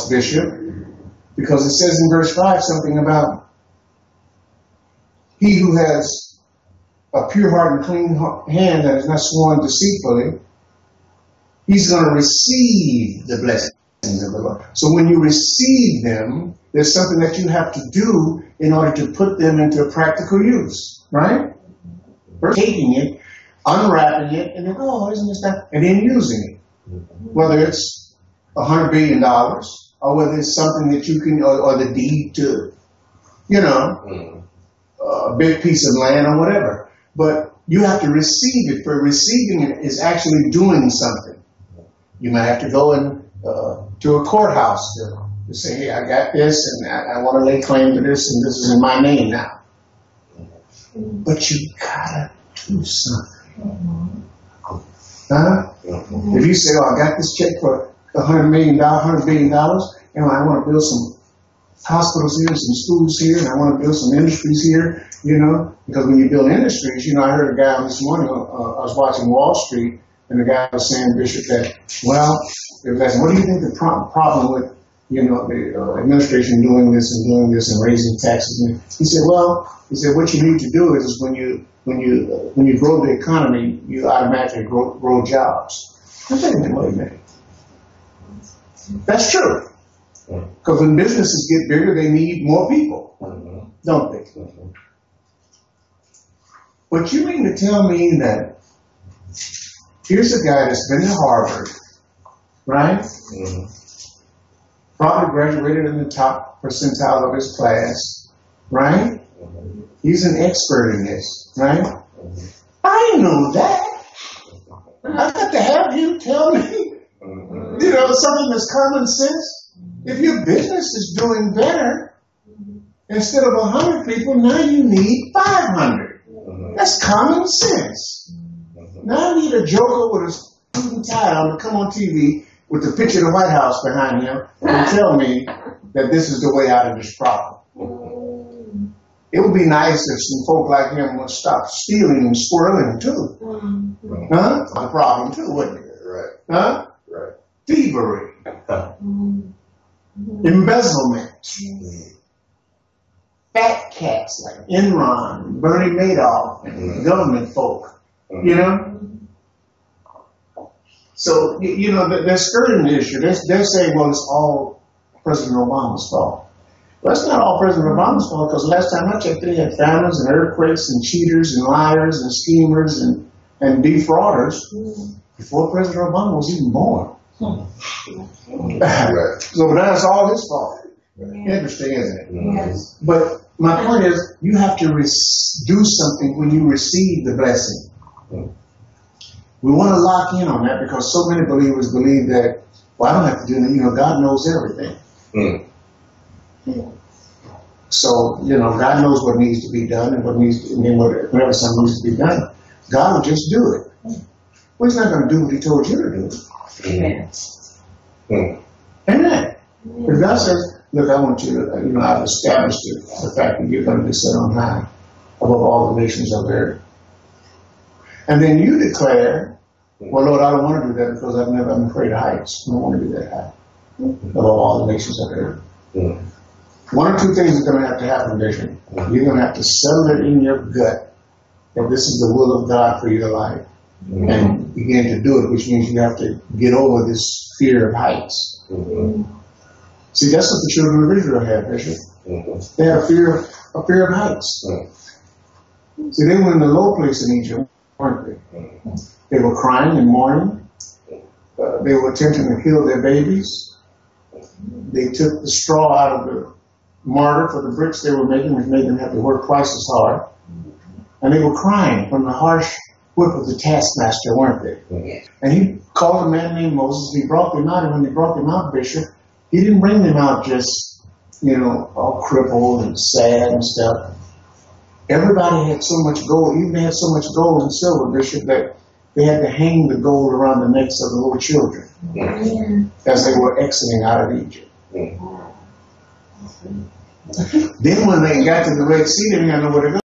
else, Bishop, because it says in verse 5 something about he who has a pure heart and clean hand that is not sworn deceitfully, he's going to receive the blessings of the Lord. So when you receive them, there's something that you have to do in order to put them into practical use, right? First taking it, unwrapping it, and then, oh, isn't this that? And then using it. Whether it's $100 billion, or whether it's something that you can, or the deed to, you know, a big piece of land or whatever. But you have to receive it. For receiving it is actually doing something. You might have to go to a courthouse to say, hey, I got this, and I want to lay claim to this, and this is in my name now. But you gotta do something. Huh? If you say, oh, I got this check for $100 billion, and I want to build some hospitals here, some schools here, and I want to build some industries here, you know, because when you build industries, you know, I heard a guy this morning, I was watching Wall Street, and the guy was saying, Bishop, that, well, they were asking, what do you think the problem with, you know, the administration doing this and raising taxes? And he said, well, what you need to do is when you grow the economy, you automatically grow jobs. I'm thinking, wait a minute. That's true. Because when businesses get bigger, they need more people, don't they? But you mean to tell me that here's a guy that's been to Harvard, right? Probably graduated in the top percentile of his class, right? He's an expert in this, right? I know that. I got to have him tell me, you know, something that's common sense. If your business is doing better, instead of 100 people, now you need 500. That's common sense. Now I need a joker with a suit and tie on to come on TV with the picture of the White House behind him and tell me that this is the way out of this problem. It would be nice if some folk like him would stop stealing and squirreling too. Huh? A problem too, wouldn't it? Right. Huh? Right. Thievery. Embezzlement. Fat cats like Enron, Bernie Madoff, and government folk. You know? So, you know, they're skirting the issue. They're saying, well, it's all President Obama's fault. Well, it's not all President Obama's fault, because last time I checked, they had famines and earthquakes and cheaters and liars and schemers and defrauders before President Obama was even born. So that's all his fault. Interesting, isn't it? Yes. But my point is, you have to do something when you receive the blessing. We want to lock in on that because so many believers believe that, well, I don't have to do anything, you know, God knows everything. So, you know, God knows what needs to be done and whenever something needs to be done, God will just do it. Well, He's not going to do what He told you to do. Amen. Amen. If God says, look, I want you to, you know, I've established the fact that you're going to be set on high above all the nations of the earth. And then you declare, well, Lord, I don't want to do that because I'm afraid of heights. I don't want to be that high above all the nations of the earth. One or two things are going to have to happen, Bishop. You're going to have to settle it in your gut that this is the will of God for your life. And begin to do it, which means you have to get over this fear of heights. See, that's what the children of Israel had, Bishop. They had a fear of heights. See, they were in the low place in Egypt, weren't they? They were crying and mourning. They were attempting to kill their babies. They took the straw out of the mortar for the bricks they were making, which made them have to work twice as hard. And they were crying from the harsh whip of the taskmaster, weren't they? And He called a man named Moses. He brought them out, and when He brought them out, Bishop, He didn't bring them out just, you know, all crippled and sad and stuff. Everybody had so much gold, even they had so much gold and silver, Bishop, that they had to hang the gold around the necks of the little children as they were exiting out of Egypt. Then when they got to the Red Sea, they didn't know where to go.